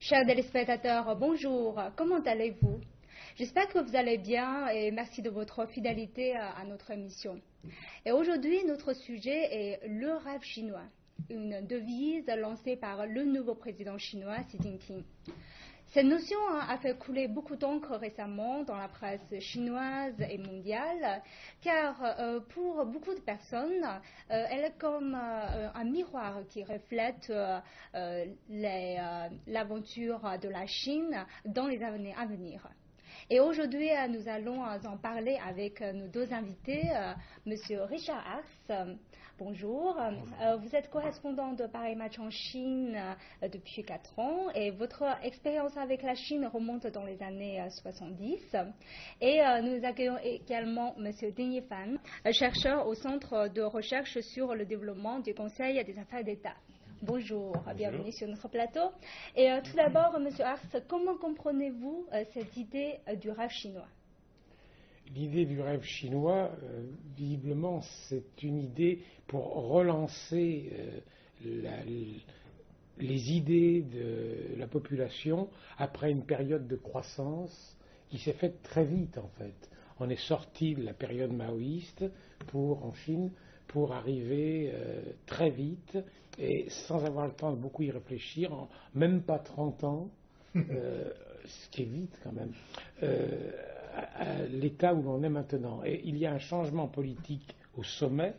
Chers téléspectateurs, bonjour, comment allez-vous? J'espère que vous allez bien et merci de votre fidélité à notre émission. Et aujourd'hui, notre sujet est le rêve chinois, une devise lancée par le nouveau président chinois Xi Jinping. Cette notion a fait couler beaucoup d'encre récemment dans la presse chinoise et mondiale, car pour beaucoup de personnes, elle est comme un miroir qui reflète l'aventure de la Chine dans les années à venir. Et aujourd'hui, nous allons en parler avec nos deux invités, Monsieur Richard Ars. Bonjour. Vous êtes correspondant de Paris Match en Chine depuis 4 ans et votre expérience avec la Chine remonte dans les années 70. Et nous accueillons également Monsieur Ding Yifan, chercheur au Centre de recherche sur le développement du Conseil des affaires d'État. Bonjour, bienvenue sur notre plateau. Et tout d'abord, M. Ars, comment comprenez-vous cette idée du rêve chinois? L'idée du rêve chinois, visiblement, c'est une idée pour relancer les idées de la population après une période de croissance qui s'est faite très vite, en fait. On est sorti de la période maoïste en Chine pour arriver très vite et sans avoir le temps de beaucoup y réfléchir, en même pas 30 ans, ce qui est vite quand même, à l'état où l'on est maintenant. Et il y a un changement politique au sommet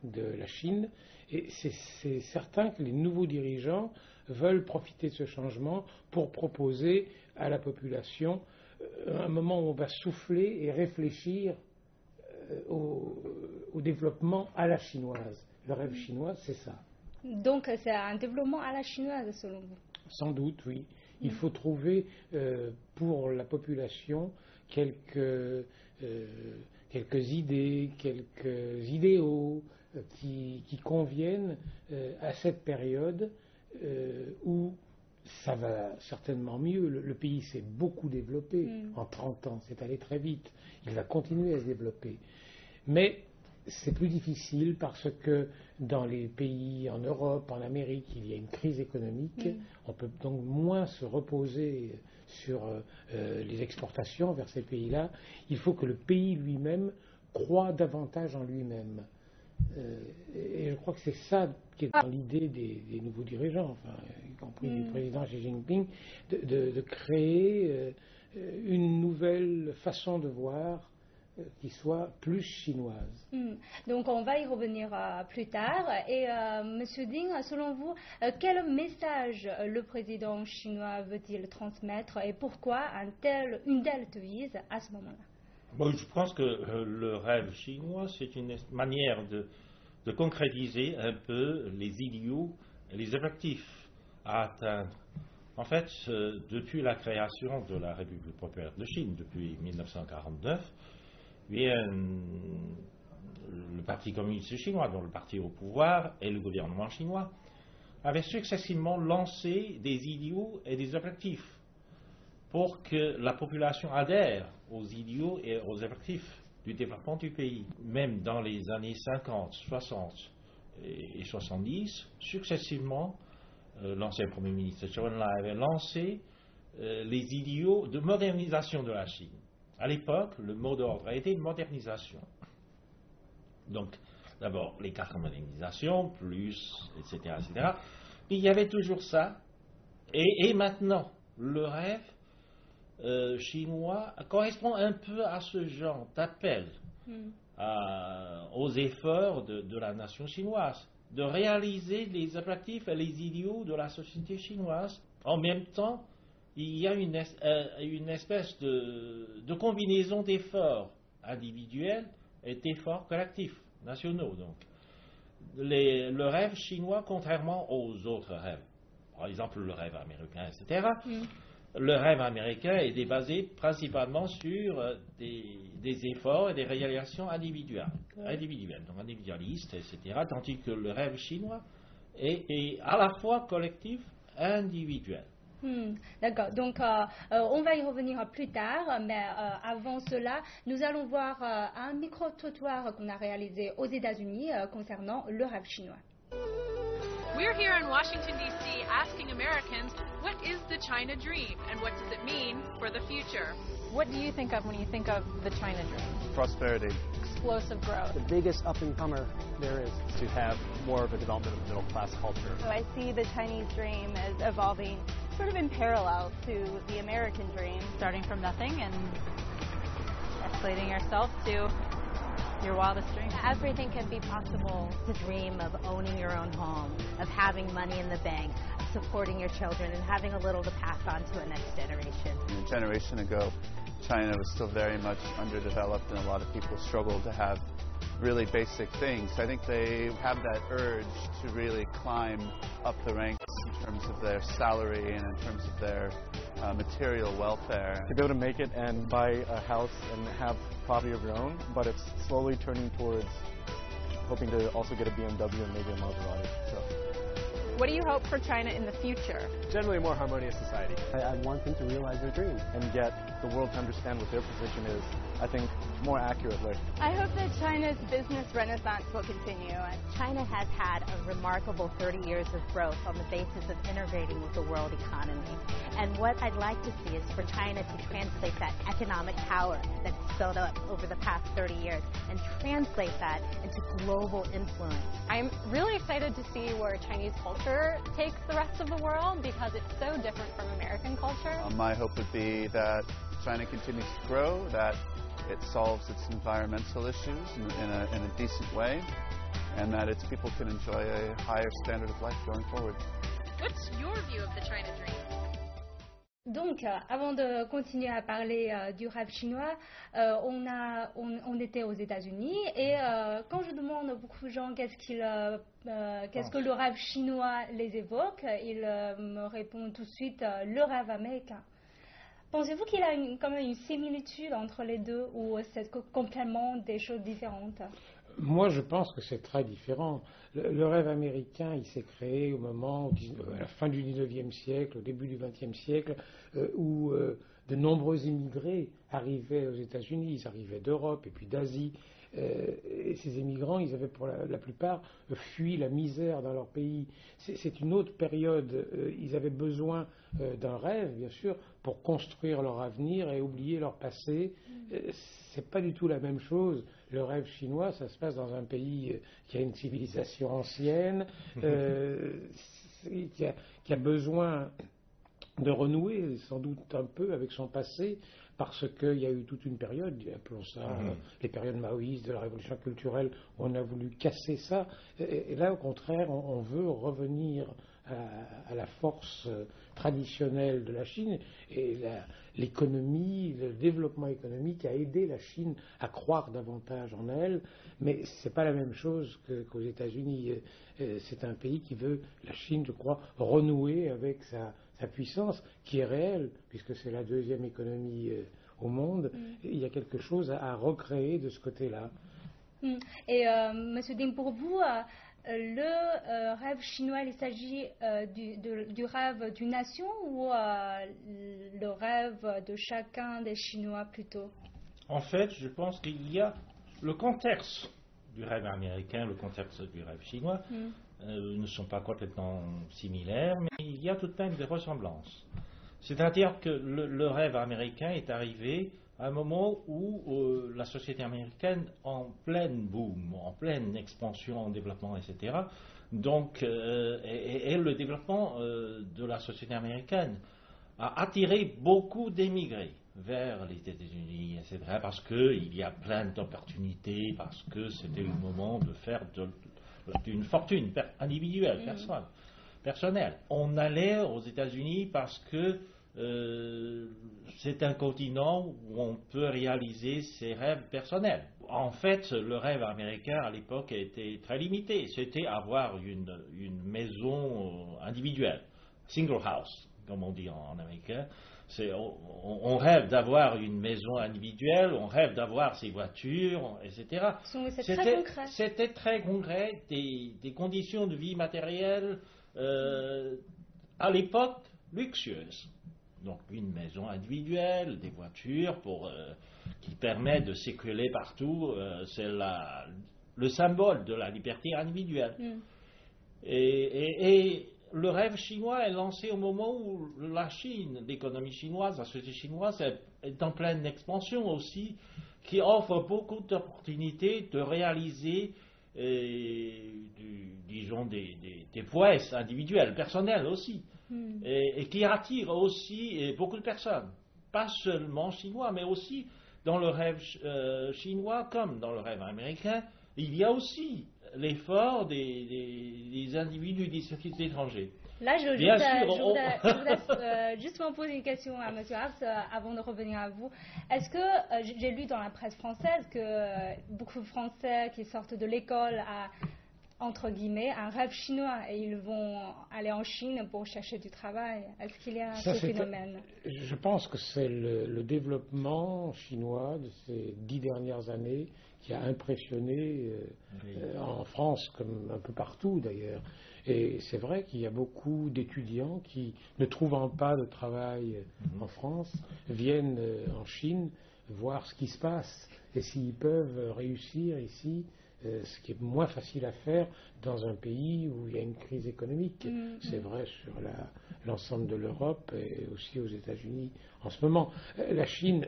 de la Chine et c'est certain que les nouveaux dirigeants veulent profiter de ce changement pour proposer à la population un moment où on va souffler et réfléchir au développement à la chinoise. Le rêve chinois, c'est ça. Donc c'est un développement à la chinoise selon vous? Sans doute, oui. Il faut trouver pour la population quelques idées, quelques idéaux qui conviennent à cette période où ça va certainement mieux. Le pays s'est beaucoup développé en 30 ans, c'est allé très vite. Il va continuer à se développer. Mais c'est plus difficile parce que dans les pays en Europe, en Amérique, il y a une crise économique. On peut donc moins se reposer sur les exportations vers ces pays-là. Il faut que le pays lui-même croie davantage en lui-même. Et je crois que c'est ça qui est dans l'idée des nouveaux dirigeants, enfin, y compris du président Xi Jinping, de créer une nouvelle façon de voir qui soit plus chinoise. Donc on va y revenir plus tard. Et Monsieur Ding, selon vous, quel message le président chinois veut-il transmettre et pourquoi une telle devise à ce moment-là? Bon, je pense que le rêve chinois, c'est une manière de concrétiser un peu les idéaux et les objectifs à atteindre. En fait, depuis la création de la République populaire de Chine, depuis 1949, le Parti communiste chinois, dont le parti au pouvoir, et le gouvernement chinois, avaient successivement lancé des idéaux et des objectifs pour que la population adhère aux idéaux et aux objectifs du développement du pays. Même dans les années 50, 60 et 70, successivement, l'ancien Premier ministre Zhou Enlai avait lancé les idéaux de modernisation de la Chine. À l'époque, le mot d'ordre a été modernisation. Donc, d'abord, les 4 modernisations, plus, etc., etc. Il y avait toujours ça. Et maintenant, le rêve chinois correspond un peu à ce genre d'appel aux efforts de la nation chinoise, de réaliser les objectifs et les idéaux de la société chinoise. En même temps, il y a une espèce de combinaison d'efforts individuels et d'efforts collectifs, nationaux. Donc, le rêve chinois, contrairement aux autres rêves, par exemple le rêve américain, etc., le rêve américain est basé principalement sur des efforts et des réalisations individuelles, donc individualistes, etc., tandis que le rêve chinois est à la fois collectif et individuel. D'accord, donc on va y revenir plus tard, mais avant cela, nous allons voir un micro-trottoir qu'on a réalisé aux États-Unis concernant le rêve chinois. We're here in Washington, D.C. asking Americans, what is the China dream and what does it mean for the future? What do you think of when you think of the China dream? Prosperity. Explosive growth. The biggest up-and-comer there is. To have more of a development of middle-class culture. So I see the Chinese dream as evolving sort of in parallel to the American dream. Starting from nothing and escalating yourself to your wildest dream. Everything can be possible. The dream of owning your own home, of having money in the bank, supporting your children, and having a little to pass on to a next generation. A generation ago, China was still very much underdeveloped, and a lot of people struggled to have really basic things. I think they have that urge to really climb up the ranks in terms of their salary and in terms of their material welfare. To be able to make it and buy a house and have property of your own, but it's slowly turning towards hoping to also get a BMW and maybe a Maserati. So. What do you hope for China in the future? Generally a more harmonious society. I want them to realize their dreams and get the world to understand what their position is, I think, more accurately. I hope that China's business renaissance will continue. China has had a remarkable 30 years of growth on the basis of integrating with the world economy. And what I'd like to see is for China to translate that economic power that's built up over the past 30 years and translate that into global influence. I'm really excited to see where Chinese culture takes the rest of the world because it's so different from American culture. My hope would be that China continues to grow, that it solves its environmental issues in a decent way, and that its people can enjoy a higher standard of life going forward. What's your view of the China dream? Donc, avant de continuer à parler du rêve chinois, on était aux États-Unis et quand je demande à beaucoup de gens qu'est-ce que le rêve chinois les évoque, ils me répondent tout de suite le rêve américain. Pensez-vous qu'il y a quand même une similitude entre les deux ou c'est complètement des choses différentes? Moi, je pense que c'est très différent. Le rêve américain, il s'est créé au moment, à la fin du 19e siècle, au début du 20e siècle, où de nombreux immigrés arrivaient aux États-Unis. Ils arrivaient d'Europe et puis d'Asie. Et ces immigrants, ils avaient pour la plupart fui la misère dans leur pays. C'est une autre période. Ils avaient besoin d'un rêve, bien sûr, pour construire leur avenir et oublier leur passé. C'est pas du tout la même chose. Le rêve chinois, ça se passe dans un pays qui a une civilisation ancienne, qui a besoin de renouer sans doute un peu avec son passé, parce qu'il y a eu toute une période, appelons ça les périodes maoïstes de la révolution culturelle, où on a voulu casser ça. Et là, au contraire, on veut revenir à la force traditionnelle de la Chine, et l'économie, le développement économique a aidé la Chine à croire davantage en elle, mais c'est pas la même chose qu'aux États-Unis. C'est un pays qui veut, la Chine, je crois, renouer avec sa puissance, qui est réelle, puisque c'est la deuxième économie au monde. Il y a quelque chose à recréer de ce côté-là. Et Monsieur Ding, pour vous, le rêve chinois, il s'agit du rêve d'une nation ou le rêve de chacun des Chinois plutôt? En fait, je pense qu'il y a le contexte du rêve américain, le contexte du rêve chinois, ne sont pas complètement similaires, mais il y a tout de même des ressemblances. C'est-à-dire que le rêve américain est arrivé à un moment où la société américaine, en pleine boom, en pleine expansion, en développement, etc., donc, et le développement de la société américaine a attiré beaucoup d'émigrés vers les États-Unis, etc., parce qu'il y a plein d'opportunités, parce que c'était le moment de faire d'une fortune individuelle, personnelle. On allait aux États-Unis parce que c'est un continent où on peut réaliser ses rêves personnels. En fait, le rêve américain à l'époque était très limité. C'était avoir une maison individuelle, single house, comme on dit en américain. On rêve d'avoir une maison individuelle, on rêve d'avoir ses voitures, etc. C'était très concret, des conditions de vie matérielles à l'époque luxueuses. Donc une maison individuelle, des voitures qui permettent de circuler partout, c'est le symbole de la liberté individuelle. Et le rêve chinois est lancé au moment où la Chine, l'économie chinoise, la société chinoise est en pleine expansion aussi, qui offre beaucoup d'opportunités de réaliser, disons, des prouesses individuelles, personnelles aussi, et qui attire aussi beaucoup de personnes, pas seulement chinois, mais aussi dans le rêve chinois comme dans le rêve américain, il y a aussi l'effort des individus, des sociétés étrangères. Là, je voudrais justement poser une question à M. Arx avant de revenir à vous. Est-ce que, j'ai lu dans la presse française que beaucoup de Français qui sortent de l'école à, entre guillemets, un rêve chinois et ils vont aller en Chine pour chercher du travail. Est-ce qu'il y a ce phénomène? Je pense que c'est le développement chinois de ces 10 dernières années qui a impressionné en France comme un peu partout d'ailleurs. Et c'est vrai qu'il y a beaucoup d'étudiants qui, ne trouvant pas de travail en France, viennent en Chine voir ce qui se passe et s'ils peuvent réussir ici, ce qui est moins facile à faire dans un pays où il y a une crise économique. C'est vrai sur l'ensemble de l'Europe et aussi aux États-Unis en ce moment. La Chine,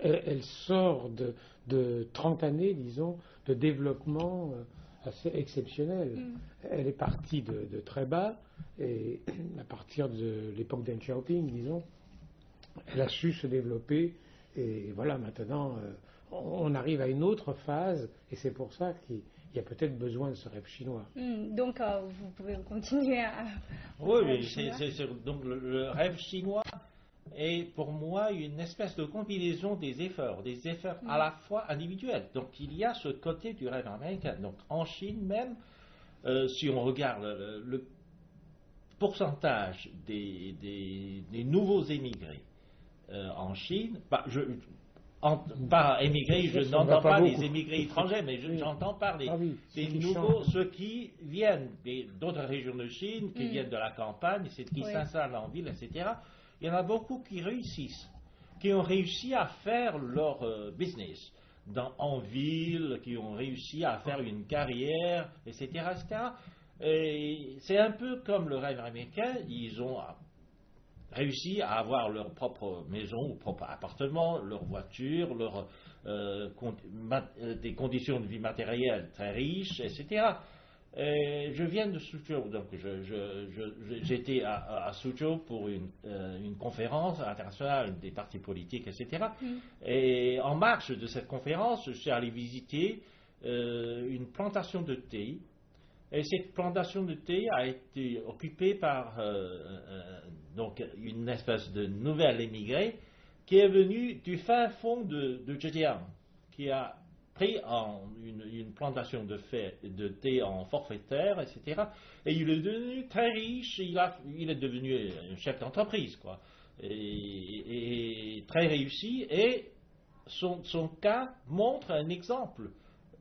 elle sort de 30 années, disons, de développement assez exceptionnel. Elle est partie de très bas et à partir de l'époque d'Deng Xiaoping, disons, elle a su se développer et voilà, maintenant on arrive à une autre phase et c'est pour ça qu'il y a peut-être besoin de ce rêve chinois. Donc vous pouvez continuer à... Oui, donc le rêve chinois est pour moi une espèce de combinaison des efforts à la fois individuels. Donc il y a ce côté du rêve américain. Donc en Chine même, si on regarde le pourcentage des nouveaux émigrés en Chine, par émigrés, je n'entends pas les émigrés étrangers, mais j'entends parler des nouveaux, ceux qui viennent d'autres régions de Chine, qui viennent de la campagne, qui s'installent en ville, etc. Il y en a beaucoup qui réussissent, qui ont réussi à faire leur business en ville, qui ont réussi à faire une carrière, etc. etc. Et c'est un peu comme le rêve américain, ils ont réussi à avoir leur propre maison ou propre appartement, leur voiture, des conditions de vie matérielles très riches, etc. Je viens de Suzhou, donc j'étais à Suzhou pour une conférence internationale des partis politiques, etc. Et en marge de cette conférence, je suis allé visiter une plantation de thé. Et cette plantation de thé a été occupée par donc une espèce de nouvelle émigré qui est venu du fin fond de Zhejiang, qui a pris une plantation de thé en forfaitaire, etc. Et il est devenu très riche, il est devenu un chef d'entreprise, quoi, et très réussi. Et son cas montre un exemple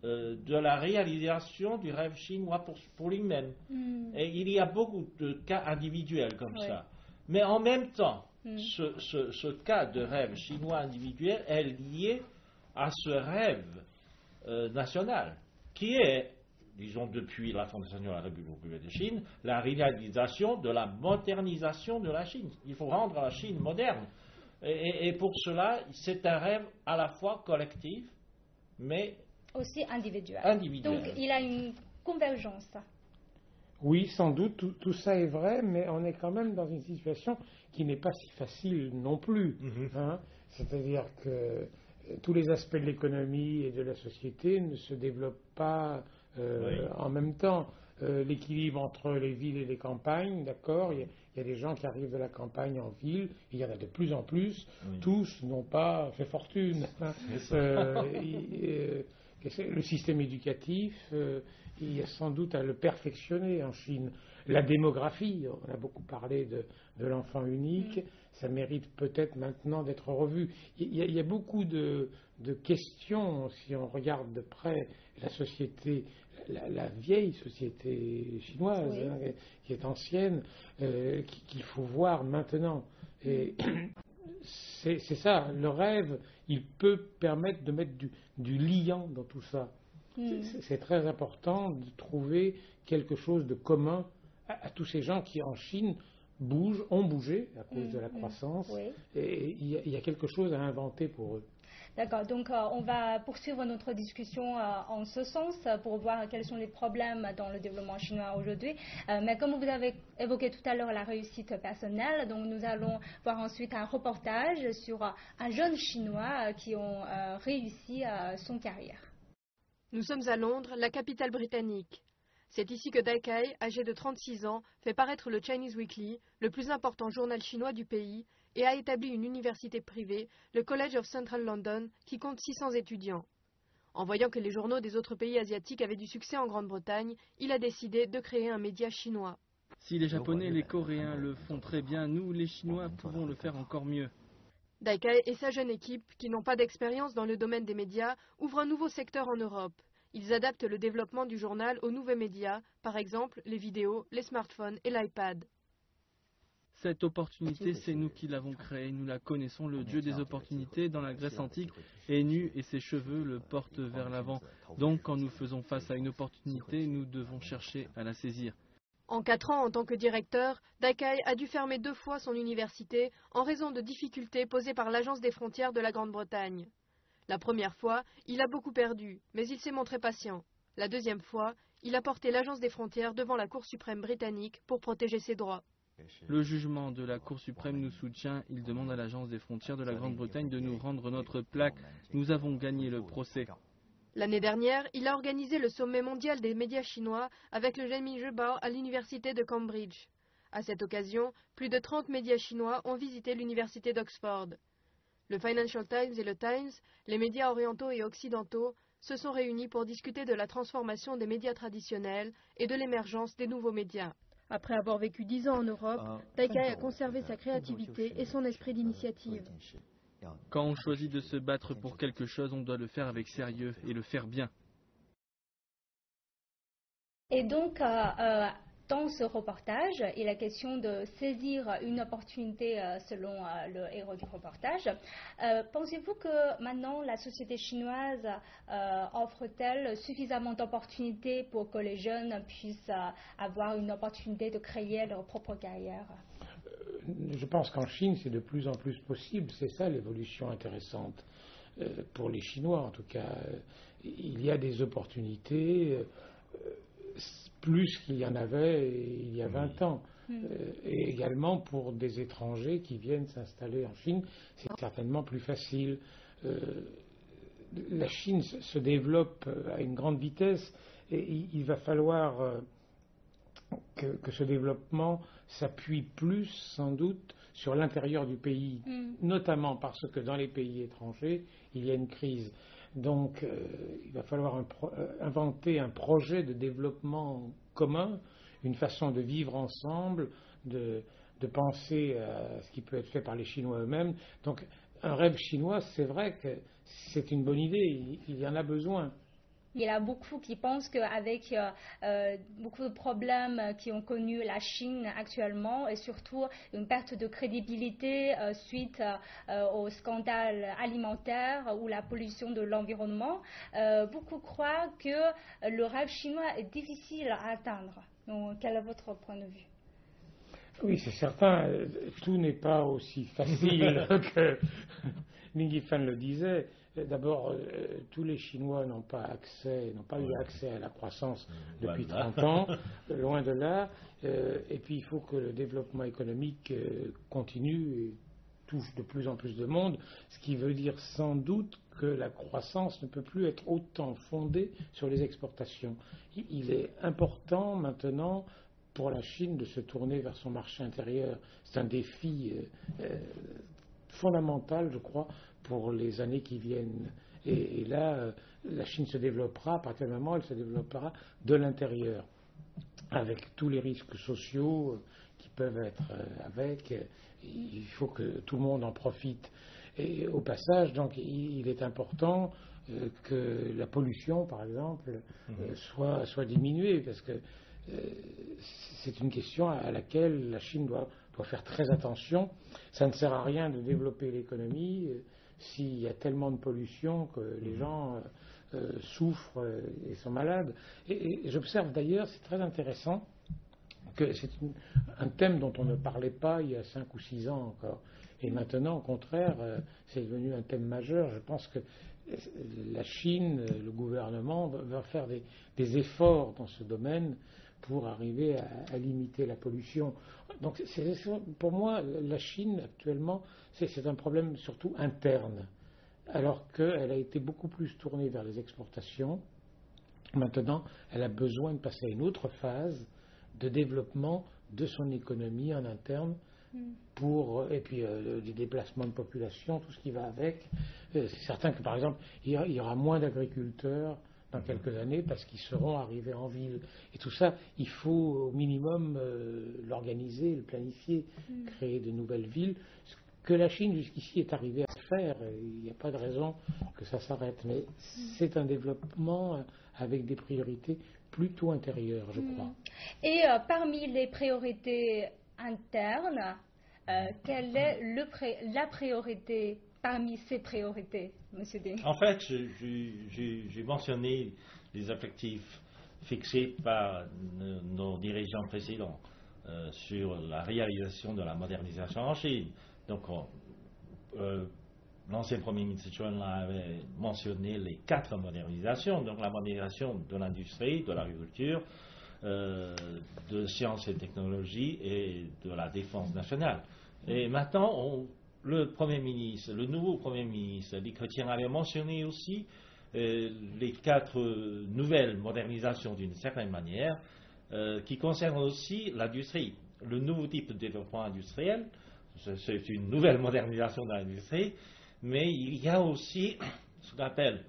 de la réalisation du rêve chinois pour lui-même. Et il y a beaucoup de cas individuels comme ça. Mais en même temps, ce cas de rêve chinois individuel est lié à ce rêve national, qui est, disons depuis la fondation de la République populaire de Chine, la réalisation de la modernisation de la Chine. Il faut rendre la Chine moderne. Et pour cela, c'est un rêve à la fois collectif, mais aussi individuel. Donc il y a une convergence. Oui, sans doute, tout ça est vrai, mais on est quand même dans une situation qui n'est pas si facile non plus. C'est-à-dire que tous les aspects de l'économie et de la société ne se développent pas en même temps. L'équilibre entre les villes et les campagnes, d'accord, il y a des gens qui arrivent de la campagne en ville, il y en a de plus en plus, tous n'ont pas fait fortune. Le système éducatif, il y a sans doute à le perfectionner en Chine. La démographie, on a beaucoup parlé de l'enfant unique, ça mérite peut-être maintenant d'être revu. Il y a beaucoup de questions, si on regarde de près la société, la vieille société chinoise, qui est ancienne, qu'il faut voir maintenant. Et c'est ça, le rêve, il peut permettre de mettre du liant dans tout ça. C'est très important de trouver quelque chose de commun à tous ces gens qui, en Chine, ont bougé à cause de la croissance, et il y a quelque chose à inventer pour eux. D'accord, donc on va poursuivre notre discussion en ce sens pour voir quels sont les problèmes dans le développement chinois aujourd'hui. Mais comme vous avez évoqué tout à l'heure la réussite personnelle, donc nous allons voir ensuite un reportage sur un jeune Chinois qui a réussi son carrière. Nous sommes à Londres, la capitale britannique. C'est ici que Dai Kai, âgé de 36 ans, fait paraître le Chinese Weekly, le plus important journal chinois du pays, et a établi une université privée, le College of Central London, qui compte 600 étudiants. En voyant que les journaux des autres pays asiatiques avaient du succès en Grande-Bretagne, il a décidé de créer un média chinois. Si les Japonais et les Coréens le font très bien, nous, les Chinois, pouvons le faire encore mieux. Dai Kai et sa jeune équipe, qui n'ont pas d'expérience dans le domaine des médias, ouvrent un nouveau secteur en Europe. Ils adaptent le développement du journal aux nouveaux médias, par exemple les vidéos, les smartphones et l'iPad. Cette opportunité, c'est nous qui l'avons créée. Nous la connaissons. Le dieu des opportunités dans la Grèce antique est nu et ses cheveux le portent vers l'avant. Donc, quand nous faisons face à une opportunité, nous devons chercher à la saisir. En 4 ans en tant que directeur, Dai Kai a dû fermer 2 fois son université en raison de difficultés posées par l'Agence des frontières de la Grande-Bretagne. La première fois, il a beaucoup perdu, mais il s'est montré patient. La deuxième fois, il a porté l'Agence des frontières devant la Cour suprême britannique pour protéger ses droits. Le jugement de la Cour suprême nous soutient. Il demande à l'Agence des frontières de la Grande-Bretagne de nous rendre notre plaque. Nous avons gagné le procès. L'année dernière, il a organisé le sommet mondial des médias chinois avec le Zhenmin Zhibao à l'université de Cambridge. À cette occasion, plus de 30 médias chinois ont visité l'université d'Oxford. Le Financial Times et le Times, les médias orientaux et occidentaux, se sont réunis pour discuter de la transformation des médias traditionnels et de l'émergence des nouveaux médias. Après avoir vécu 10 ans en Europe, Dai Kai a conservé sa créativité et son esprit d'initiative. Quand on choisit de se battre pour quelque chose, on doit le faire avec sérieux et le faire bien. Et donc, dans ce reportage, il est question de saisir une opportunité selon le héros du reportage. Pensez-vous que maintenant la société chinoise offre-t-elle suffisamment d'opportunités pour que les jeunes puissent avoir une opportunité de créer leur propre carrière? Je pense qu'en Chine, c'est de plus en plus possible. C'est ça l'évolution intéressante pour les Chinois, en tout cas. Il y a des opportunités plus qu'il y en avait il y a 20 ans. Et également pour des étrangers qui viennent s'installer en Chine, c'est certainement plus facile. La Chine se développe à une grande vitesse et il va falloir que ce développement s'appuie plus, sans doute, sur l'intérieur du pays, notamment parce que dans les pays étrangers, il y a une crise. Donc, il va falloir inventer un projet de développement commun, une façon de vivre ensemble, de penser à ce qui peut être fait par les Chinois eux-mêmes. Donc, un rêve chinois, c'est vrai que c'est une bonne idée, il y en a besoin. Il y en a beaucoup qui pensent qu'avec beaucoup de problèmes qui ont connu la Chine actuellement et surtout une perte de crédibilité suite au scandale alimentaire ou la pollution de l'environnement, beaucoup croient que le rêve chinois est difficile à atteindre. Donc, quel est votre point de vue? Oui, c'est certain, tout n'est pas aussi facile que Lin Yifan le disait. D'abord, tous les Chinois n'ont pas eu accès à la croissance depuis 30 ans, loin de là. Et puis, il faut que le développement économique continue et touche de plus en plus de monde, ce qui veut dire sans doute que la croissance ne peut plus être autant fondée sur les exportations. Il est important maintenant pour la Chine de se tourner vers son marché intérieur. C'est un défi fondamental, je crois, pour les années qui viennent. Et là, la Chine se développera, à partir du moment où elle se développera de l'intérieur, avec tous les risques sociaux qui peuvent être avec. Il faut que tout le monde en profite. Et au passage, donc, il est important que la pollution, par exemple, soit diminuée, parce que c'est une question à laquelle la Chine doit faire très attention. Ça ne sert à rien de développer l'économie s'il y a tellement de pollution que les gens souffrent et sont malades. Et j'observe d'ailleurs, c'est très intéressant, que c'est un thème dont on ne parlait pas il y a 5 ou 6 ans encore. Et maintenant, au contraire, c'est devenu un thème majeur. Je pense que la Chine, le gouvernement, va faire des efforts dans ce domaine pour arriver à limiter la pollution. Donc, pour moi, la Chine, actuellement, c'est un problème surtout interne, alors qu'elle a été beaucoup plus tournée vers les exportations. Maintenant, elle a besoin de passer à une autre phase de développement de son économie en interne, et puis des déplacements de population, tout ce qui va avec. C'est certain que, par exemple, il y aura moins d'agriculteurs dans quelques années parce qu'ils seront arrivés en ville. Et tout ça, il faut au minimum l'organiser, le planifier, créer de nouvelles villes. Ce que la Chine jusqu'ici est arrivée à faire, il n'y a pas de raison que ça s'arrête. Mais c'est un développement avec des priorités plutôt intérieures, je crois. Et parmi les priorités internes, quelle est la priorité parmi ces priorités, M. Ding? En fait, j'ai mentionné les objectifs fixés par nos dirigeants précédents sur la réalisation de la modernisation en Chine. Donc, l'ancien Premier ministre Chun avait mentionné les 4 modernisations, donc la modernisation de l'industrie, de l'agriculture, de sciences et technologies et de la défense nationale. Et maintenant, le nouveau Premier ministre, Li Keqiang, avait mentionné aussi les 4 nouvelles modernisations d'une certaine manière, qui concernent aussi l'industrie. Le nouveau type de développement industriel, c'est une nouvelle modernisation de l'industrie, mais il y a aussi ce qu'on appelle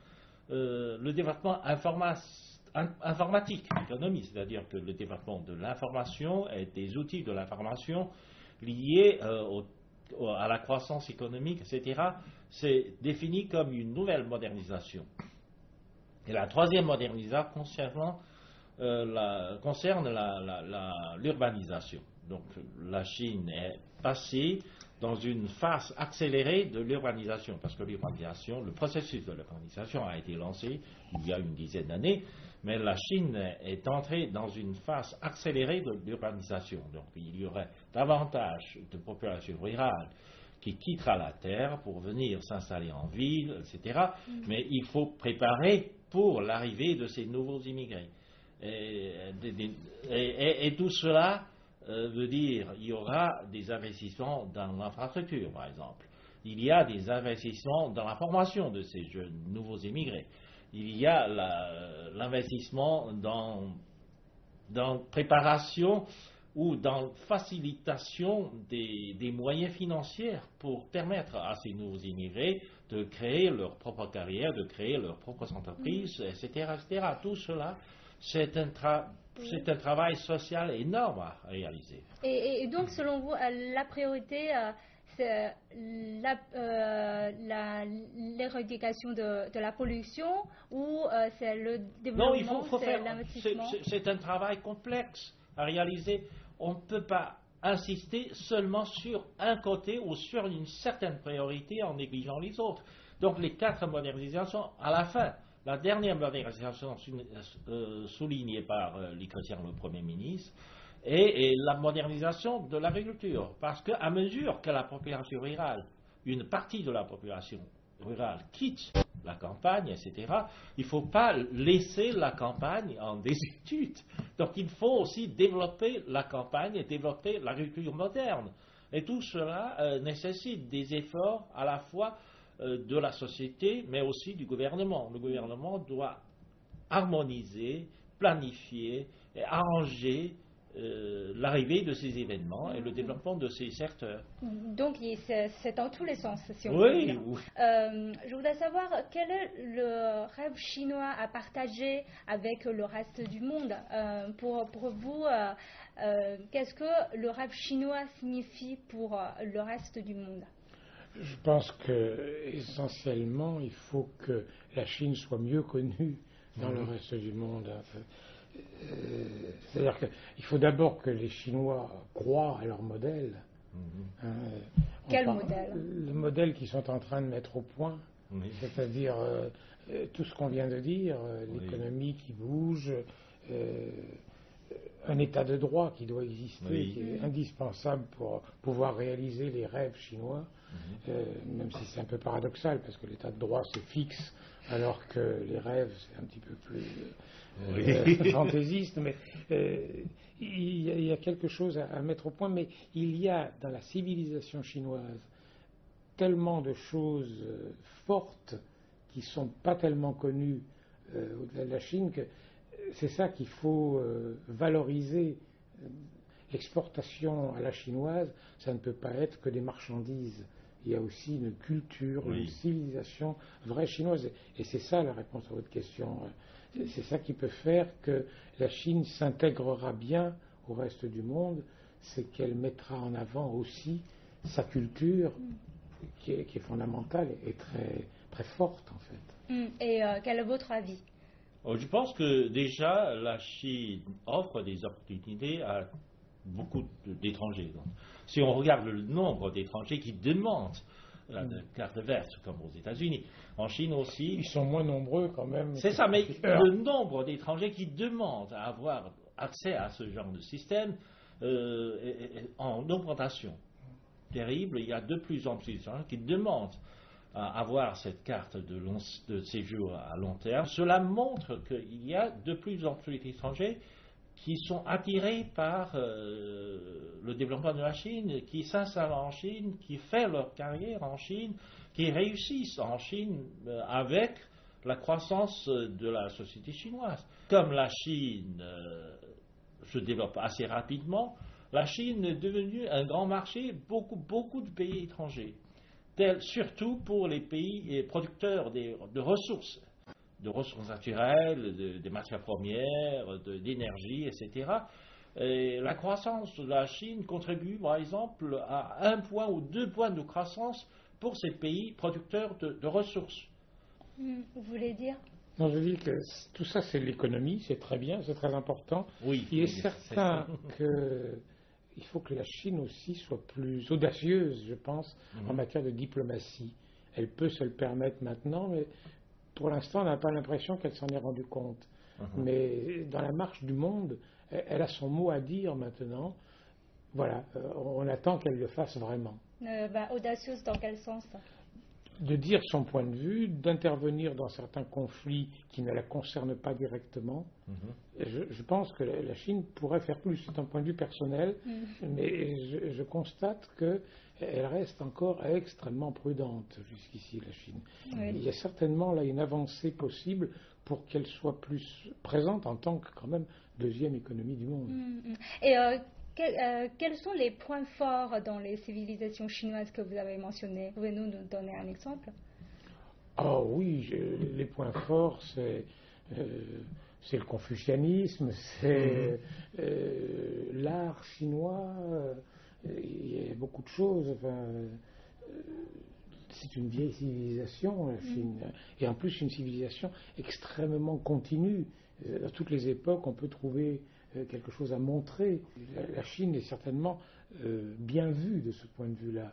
le développement informatique de l'économie, c'est-à-dire que le développement de l'information et des outils de l'information liés à la croissance économique, etc., c'est défini comme une nouvelle modernisation. Et la 3e modernisation concerne l'urbanisation. Donc la Chine est passée dans une phase accélérée de l'urbanisation, parce que l'urbanisation, le processus de l'urbanisation a été lancé il y a une dizaine d'années, mais la Chine est entrée dans une phase accélérée de l'urbanisation. Donc il y aurait davantage de population rurale qui quittera la terre pour venir s'installer en ville, etc. Mais il faut préparer pour l'arrivée de ces nouveaux immigrés. Et tout cela veut dire qu'il y aura des investissements dans l'infrastructure, par exemple. Il y a des investissements dans la formation de ces jeunes nouveaux immigrés. Il y a l'investissement dans préparation ou dans facilitation des moyens financiers pour permettre à ces nouveaux immigrés de créer leur propre carrière, de créer leurs propres entreprises, etc., etc. Tout cela, c'est un travail social énorme à réaliser. Et donc, selon vous, la priorité, c'est l'éradication de la pollution ou c'est le développement, c'est l'investissement? C'est un travail complexe à réaliser. On ne peut pas insister seulement sur un côté ou sur une certaine priorité en négligeant les autres. Donc les 4 modernisations, à la fin, la dernière modernisation soulignée par Li Keqiang, le Premier ministre, est la modernisation de l'agriculture. Parce qu'à mesure que la population rurale, une partie de la population rurale quitte la campagne, etc., il ne faut pas laisser la campagne en désuétude. Donc il faut aussi développer la campagne et développer l'agriculture moderne. Et tout cela nécessite des efforts à la fois de la société, mais aussi du gouvernement. Le gouvernement doit harmoniser, planifier et arranger l'arrivée de ces événements et le développement de ces secteurs. Donc c'est dans tous les sens, si on peut dire. Oui. Je voudrais savoir quel est le rêve chinois à partager avec le reste du monde. Pour vous, qu'est-ce que le rêve chinois signifie pour le reste du monde? Je pense que essentiellement, il faut que la Chine soit mieux connue dans le reste du monde. C'est-à-dire qu'il faut d'abord que les Chinois croient à leur modèle. Quel modèle? Le modèle qu'ils sont en train de mettre au point, c'est-à-dire tout ce qu'on vient de dire, l'économie qui bouge, un état de droit qui doit exister, qui est indispensable pour pouvoir réaliser les rêves chinois, même si c'est un peu paradoxal, parce que l'état de droit c'est fixe, alors que les rêves c'est un petit peu plus fantaisiste, mais il y a quelque chose à mettre au point, mais il y a dans la civilisation chinoise tellement de choses fortes qui ne sont pas tellement connues au-delà de la Chine que c'est ça qu'il faut valoriser. L'exportation à la chinoise, ça ne peut pas être que des marchandises. Il y a aussi une culture, une civilisation vraie chinoise. Et c'est ça la réponse à votre question. C'est ça qui peut faire que la Chine s'intégrera bien au reste du monde, c'est qu'elle mettra en avant aussi sa culture qui est fondamentale et très, très forte en fait. Et quel est votre avis? Je pense que déjà la Chine offre des opportunités à beaucoup d'étrangers. Si on regarde le nombre d'étrangers qui demandent la carte verte, comme aux États-Unis, en Chine aussi. Ils sont moins nombreux quand même. C'est ça, mais le nombre d'étrangers qui demandent à avoir accès à ce genre de système est en augmentation terrible. Il y a de plus en plus de gens qui demandent à avoir cette carte de séjour à long terme. Cela montre qu'il y a de plus en plus d'étrangers qui sont attirés par le développement de la Chine, qui s'installent en Chine, qui font leur carrière en Chine, qui réussissent en Chine avec la croissance de la société chinoise. Comme la Chine se développe assez rapidement, la Chine est devenue un grand marché, beaucoup de pays étrangers, surtout pour les pays producteurs de ressources naturelles, des matières premières, d'énergie, etc. Et la croissance de la Chine contribue, par exemple, à 1 point ou 2 points de croissance pour ces pays producteurs de ressources. Vous voulez dire? Non, je dis que tout ça, c'est l'économie, c'est très bien, c'est très important. Oui, il est certain qu'il faut que la Chine aussi soit plus audacieuse, je pense, en matière de diplomatie. Elle peut se le permettre maintenant, mais pour l'instant, on n'a pas l'impression qu'elle s'en est rendue compte. Mais dans la marche du monde, elle a son mot à dire maintenant. Voilà, on attend qu'elle le fasse vraiment. Audacieuse dans quel sens? De dire son point de vue, d'intervenir dans certains conflits qui ne la concernent pas directement. Je pense que la Chine pourrait faire plus, c'est un point de vue personnel, mais je constate qu'elle reste encore extrêmement prudente jusqu'ici, la Chine. Il y a certainement là une avancée possible pour qu'elle soit plus présente en tant que quand même deuxième économie du monde. Et quels sont les points forts dans les civilisations chinoises que vous avez mentionnées? Pouvez-vous nous donner un exemple? Ah oui, les points forts, c'est le confucianisme, c'est l'art chinois, il y a beaucoup de choses. C'est une vieille civilisation, la Chine, et en plus une civilisation extrêmement continue. À toutes les époques, on peut trouver quelque chose à montrer. La Chine est certainement bien vue de ce point de vue-là.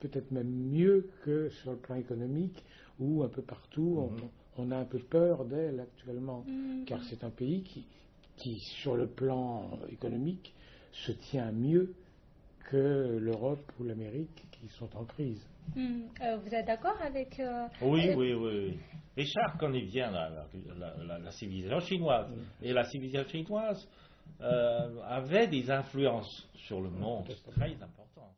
Peut-être même mieux que sur le plan économique, où un peu partout on a un peu peur d'elle actuellement, car c'est un pays qui, sur le plan économique, se tient mieux que l'Europe ou l'Amérique qui sont en crise. Vous êtes d'accord avec... Oui. Richard connaît bien la civilisation chinoise. Et la civilisation chinoise avait des influences sur le monde très importantes.